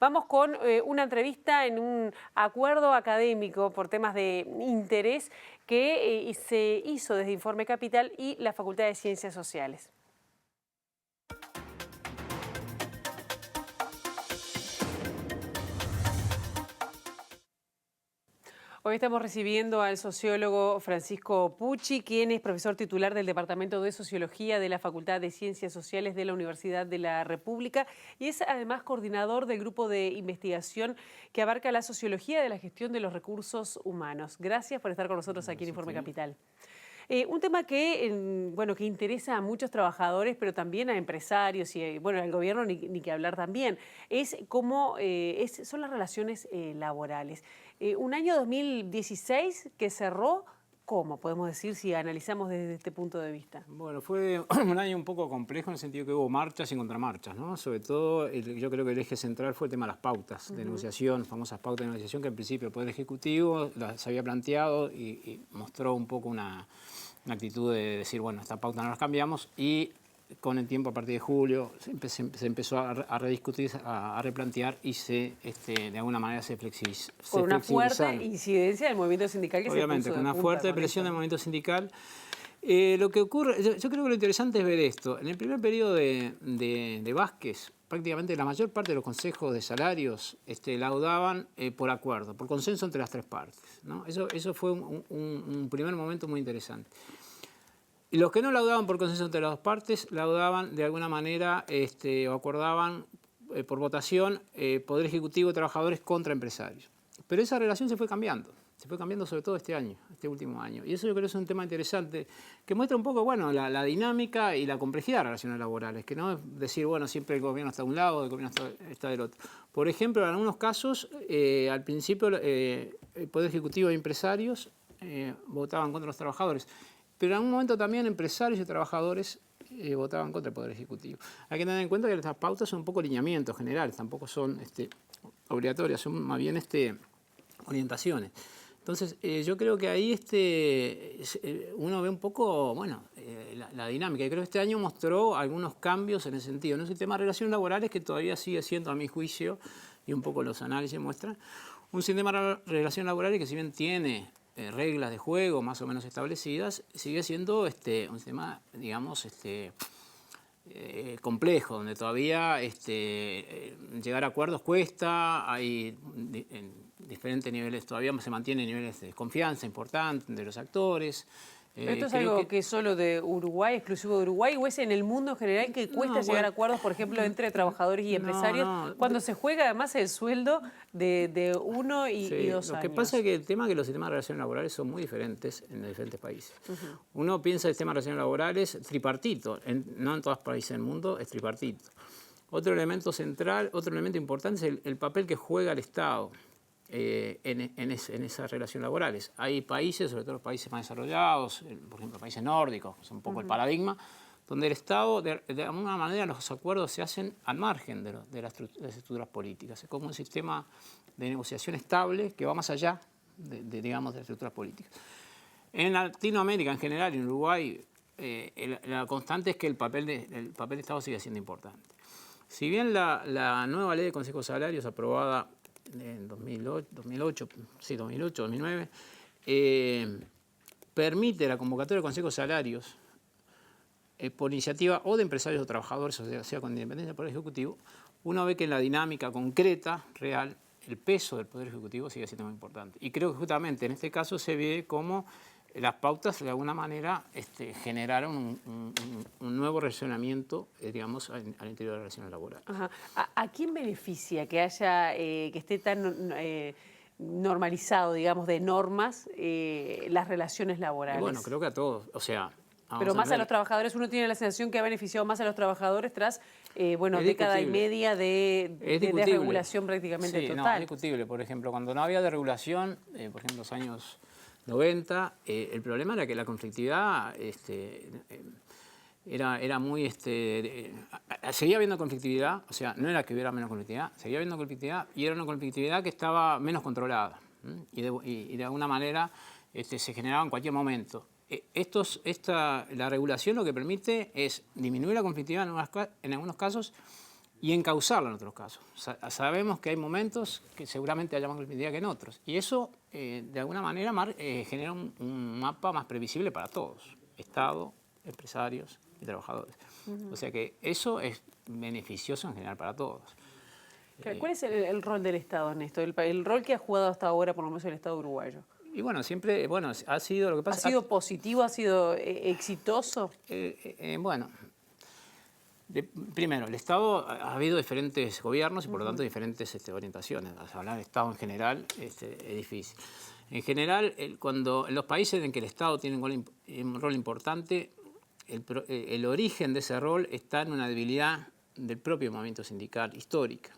Vamos con una entrevista en un acuerdo académico por temas de interés que se hizo desde Informe Capital y la Facultad de Ciencias Sociales. Hoy estamos recibiendo al sociólogo Francisco Pucci, quien es profesor titular del Departamento de Sociología de la Facultad de Ciencias Sociales de la Universidad de la República y es además coordinador del grupo de investigación que abarca la sociología de la gestión de los recursos humanos. Gracias por estar con nosotros aquí en Informe Capital. Un tema que interesa a muchos trabajadores, pero también a empresarios y al gobierno ni que hablar también, es cómo son las relaciones laborales. Un año 2016 que cerró, ¿cómo podemos decir si analizamos desde este punto de vista? Bueno, fue un año un poco complejo en el sentido que hubo marchas y contramarchas, ¿no? Sobre todo, yo creo que el eje central fue el tema de las pautas de negociación, famosas pautas de negociación que en principio el Poder Ejecutivo las había planteado y mostró un poco una actitud de decir, bueno, esta pauta no las cambiamos y con el tiempo a partir de julio se empezó a rediscutir, a replantear y de alguna manera se flexibilizó. Con una fuerte incidencia del movimiento sindical que obviamente, se puso con una fuerte presión del movimiento sindical. Lo que ocurre, yo creo que lo interesante es ver esto. En el primer periodo de Vázquez, prácticamente la mayor parte de los consejos de salarios laudaban por acuerdo, por consenso entre las tres partes, ¿no? Eso fue un primer momento muy interesante. Y los que no laudaban por consenso entre las dos partes, laudaban de alguna manera o acordaban por votación Poder Ejecutivo, trabajadores contra empresarios. Pero esa relación se fue cambiando sobre todo este último año. Y eso yo creo que es un tema interesante que muestra un poco, bueno, la dinámica y la complejidad de las relaciones laborales, que no es decir, bueno, siempre el gobierno está de un lado, el gobierno está del otro. Por ejemplo, en algunos casos, al principio el Poder Ejecutivo y empresarios votaban contra los trabajadores. Pero en algún momento también empresarios y trabajadores votaban contra el Poder Ejecutivo. Hay que tener en cuenta que estas pautas son un poco lineamientos generales, tampoco son obligatorias, son más bien orientaciones. Entonces, yo creo que ahí uno ve un poco, la dinámica. Y creo que este año mostró algunos cambios en ese sentido. No es el tema de relaciones laborales, que todavía sigue siendo, a mi juicio, y un poco los análisis muestran, un sistema de relaciones laborales que si bien tiene reglas de juego más o menos establecidas, sigue siendo un sistema, digamos, complejo, donde todavía llegar a acuerdos cuesta, hay en diferentes niveles, todavía se mantienen niveles de desconfianza importantes de los actores. ¿Esto es algo que es solo de Uruguay, exclusivo de Uruguay, o es en el mundo en general que cuesta llegar a acuerdos, por ejemplo, entre trabajadores y empresarios, cuando se juega además el sueldo de 1 y 2 años? Lo que pasa es que el tema es que los sistemas de relaciones laborales son muy diferentes en los diferentes países. Uno piensa el sistema de relaciones laborales tripartito, no en todos los países del mundo es tripartito. Otro elemento central, otro elemento importante es el papel que juega el Estado en esas relaciones laborales. Hay países, sobre todo los países más desarrollados, por ejemplo países nórdicos, que son un poco el paradigma, donde el Estado, de alguna manera, los acuerdos se hacen al margen de las estructuras políticas. Es como un sistema de negociación estable que va más allá digamos, de las estructuras políticas. En Latinoamérica en general, en Uruguay, la constante es que el papel de Estado sigue siendo importante. Si bien la nueva ley de consejos salarios aprobada en 2009, permite la convocatoria de consejos salarios por iniciativa o de empresarios o trabajadores, o sea, con independencia del Poder Ejecutivo, uno ve que en la dinámica concreta, real, el peso del Poder Ejecutivo sigue siendo muy importante. Y creo que justamente en este caso se ve cómo las pautas de alguna manera generaron un nuevo relacionamiento, digamos, al interior de las relaciones laborales. Ajá. ¿A quién beneficia que haya, que esté tan normalizado, digamos, de normas las relaciones laborales? Bueno, creo que a todos, o sea... Pero más a los trabajadores, uno tiene la sensación que ha beneficiado más a los trabajadores tras, década y media de desregulación prácticamente total. No, es discutible. Por ejemplo, cuando no había desregulación, por ejemplo, los años 90, el problema era que la conflictividad era muy... seguía habiendo conflictividad, o sea, no era que hubiera menos conflictividad, seguía habiendo conflictividad y era una conflictividad que estaba menos controlada. Y de alguna manera se generaba en cualquier momento. La regulación lo que permite es disminuir la conflictividad en algunos casos y encauzarla en otros casos. Sabemos que hay momentos que seguramente haya más conflictividad que en otros. Y eso, de alguna manera, genera un mapa más previsible para todos. Estado, empresarios y trabajadores. O sea que eso es beneficioso en general para todos. ¿Cuál es el rol del Estado en esto? El rol que ha jugado hasta ahora, por lo menos el Estado uruguayo. Y bueno, siempre, ha sido lo que pasa. ¿Ha sido positivo? ¿Ha sido exitoso? Bueno, primero, el Estado, ha habido diferentes gobiernos y por lo tanto diferentes orientaciones. O sea, hablar de Estado en general es difícil. En general, cuando en los países en que el Estado tiene un rol importante, el origen de ese rol está en una debilidad del propio movimiento sindical histórica.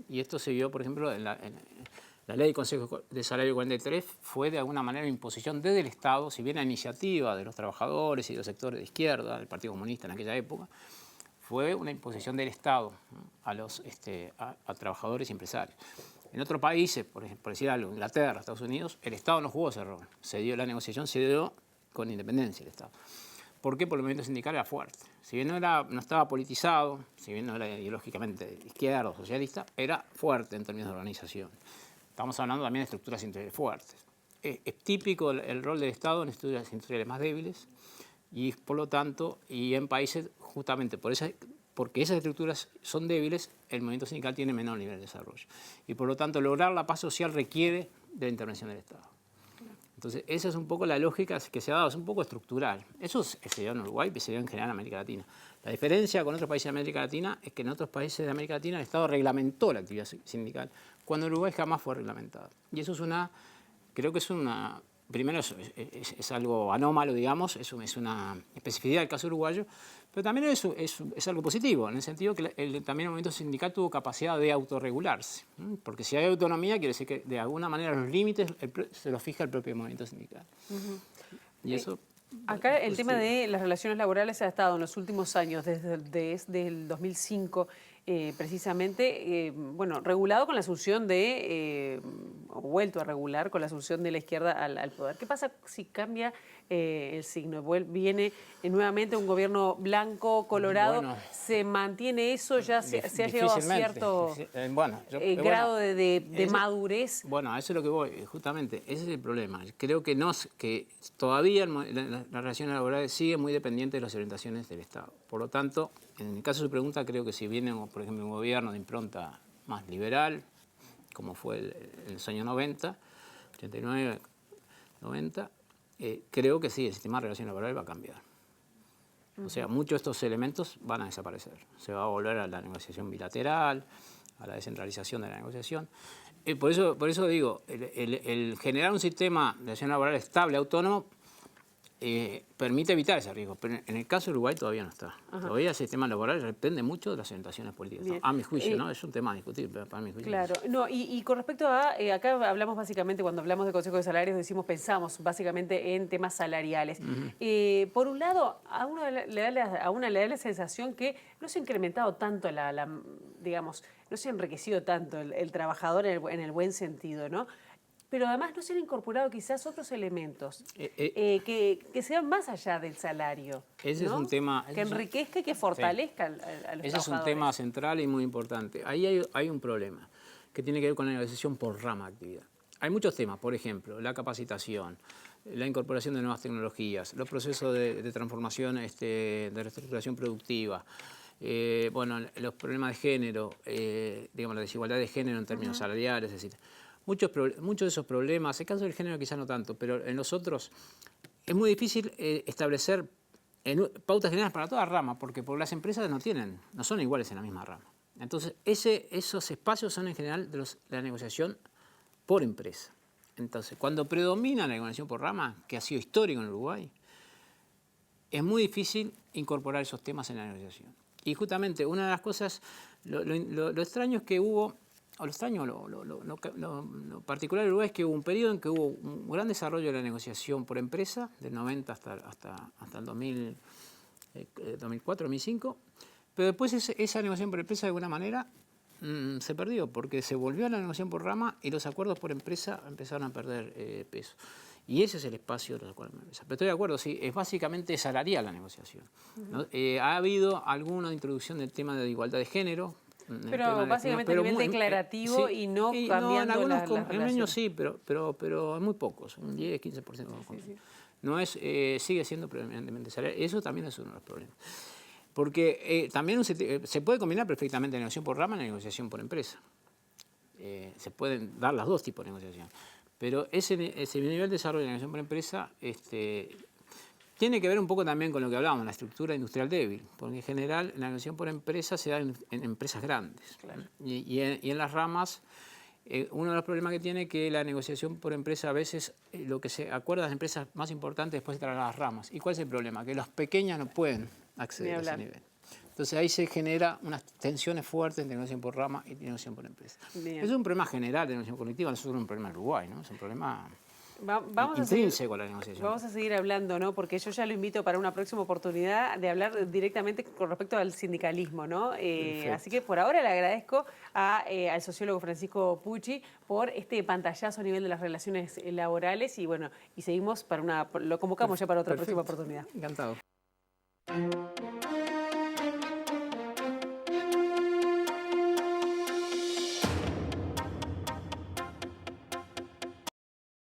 Y esto se vio, por ejemplo, en la ley del Consejo de Salario 43 fue de alguna manera una imposición desde el Estado, si bien a iniciativa de los trabajadores y de los sectores de izquierda, del Partido Comunista en aquella época, fue una imposición del Estado a trabajadores y empresarios. En otros países, por decir algo, Inglaterra, Estados Unidos, el Estado no jugó ese rol. La negociación se dio con independencia del Estado. ¿Por qué? Porque el movimiento sindical era fuerte. Si bien no estaba politizado, si bien no era ideológicamente de izquierda o socialista, era fuerte en términos de organización. Estamos hablando también de estructuras industriales fuertes. Es típico el rol del Estado en estructuras industriales más débiles y, por lo tanto, y en países, justamente porque esas estructuras son débiles, el movimiento sindical tiene menor nivel de desarrollo. Y, por lo tanto, lograr la paz social requiere de la intervención del Estado. Entonces, esa es un poco la lógica que se ha dado, es un poco estructural. Eso se dio en Uruguay y se dio en general en América Latina. La diferencia con otros países de América Latina es que en otros países de América Latina el Estado reglamentó la actividad sindical, cuando en Uruguay jamás fue reglamentada. Y eso creo que primero es algo anómalo, digamos, es una especificidad del caso uruguayo, pero también es algo positivo, en el sentido que también el movimiento sindical tuvo capacidad de autorregularse. Porque si hay autonomía, quiere decir que de alguna manera los límites se los fija el propio movimiento sindical. Y eso... Acá el tema de las relaciones laborales ha estado en los últimos años, desde el 2005, precisamente, regulado con la asunción o vuelto a regular con la asunción de la izquierda al poder. ¿Qué pasa si cambia el signo? Viene nuevamente un gobierno blanco, colorado, ¿se mantiene eso? ¿Ya se ha llegado a cierto grado de madurez? Bueno, a eso es lo que voy, justamente, ese es el problema. Creo que todavía las relaciones laborales siguen muy dependientes de las orientaciones del Estado. Por lo tanto, en el caso de su pregunta, creo que si viene, por ejemplo, un gobierno de impronta más liberal, como fue en los años 90, 89, 90, creo que sí, el sistema de relaciones laborales va a cambiar. O sea, muchos de estos elementos van a desaparecer. Se va a volver a la negociación bilateral, a la descentralización de la negociación. Por eso digo, el generar un sistema de relaciones laborales estable, autónomo, permite evitar ese riesgo, pero en el caso de Uruguay todavía no está. Ajá. Todavía el sistema laboral depende mucho de las orientaciones políticas. Bien. A mi juicio, ¿no? Es un tema a discutir, pero para mi juicio. Claro, no, y con respecto a, acá hablamos básicamente, cuando hablamos de Consejo de Salarios, pensamos básicamente en temas salariales. Por un lado, a una le da la sensación que no se ha incrementado tanto digamos, no se ha enriquecido tanto el trabajador en el buen sentido, ¿no? Pero además no se han incorporado quizás otros elementos que sean más allá del salario. Ese es un tema... Que enriquezca y que fortalezca a los trabajadores. Ese es un tema central y muy importante. Ahí hay un problema que tiene que ver con la negociación por rama de actividad. Hay muchos temas, por ejemplo, la capacitación, la incorporación de nuevas tecnologías, los procesos de transformación, de reestructuración productiva, los problemas de género, digamos, la desigualdad de género en términos salariales, es decir... Muchos de esos problemas, en el caso del género quizás no tanto, pero en los otros es muy difícil establecer pautas generales para toda rama, porque las empresas no son iguales en la misma rama. Entonces, esos espacios son en general de la negociación por empresa. Entonces, cuando predomina la negociación por rama, que ha sido histórico en Uruguay, es muy difícil incorporar esos temas en la negociación. Y justamente una de las cosas, lo extraño es que hubo... Lo extraño, lo particular de Uruguay es que hubo un periodo en que hubo un gran desarrollo de la negociación por empresa, del 90 hasta el 2004, 2005, pero después esa negociación por empresa de alguna manera se perdió, porque se volvió a la negociación por rama y los acuerdos por empresa empezaron a perder peso. Y ese es el espacio de los acuerdos por empresa. Pero estoy de acuerdo, sí, es básicamente salarial la negociación, ¿no? Ha habido alguna introducción del tema de igualdad de género, Pero básicamente a nivel declarativo sí, y no cambiando en algunos las convenios relaciones. sí, pero en muy pocos, un 10, 15% de los convenios. No es, sigue siendo predominantemente salarial. Eso también es uno de los problemas. Porque también se puede combinar perfectamente la negociación por rama y la negociación por empresa. Se pueden dar los dos tipos de negociación. Pero ese nivel de desarrollo de la negociación por empresa tiene que ver un poco también con lo que hablábamos, la estructura industrial débil. Porque en general la negociación por empresa se da en empresas grandes. Claro. Y en las ramas, uno de los problemas que tiene es que la negociación por empresa a veces lo que se acuerda de las empresas más importantes después se trae a las ramas. ¿Y cuál es el problema? Que las pequeñas no pueden acceder a ese nivel. Entonces ahí se genera unas tensiones fuertes entre negociación por rama y negociación por empresa. Bien. Es un problema general de negociación colectiva, no es solo un problema en Uruguay, ¿no? Es un problema intrínseco a la negociación. Vamos a seguir hablando, ¿no? Porque yo ya lo invito para una próxima oportunidad de hablar directamente con respecto al sindicalismo, ¿no? Así que por ahora le agradezco al sociólogo Francisco Pucci por este pantallazo a nivel de las relaciones laborales y bueno, y seguimos lo convocamos ya para otra próxima oportunidad. Encantado.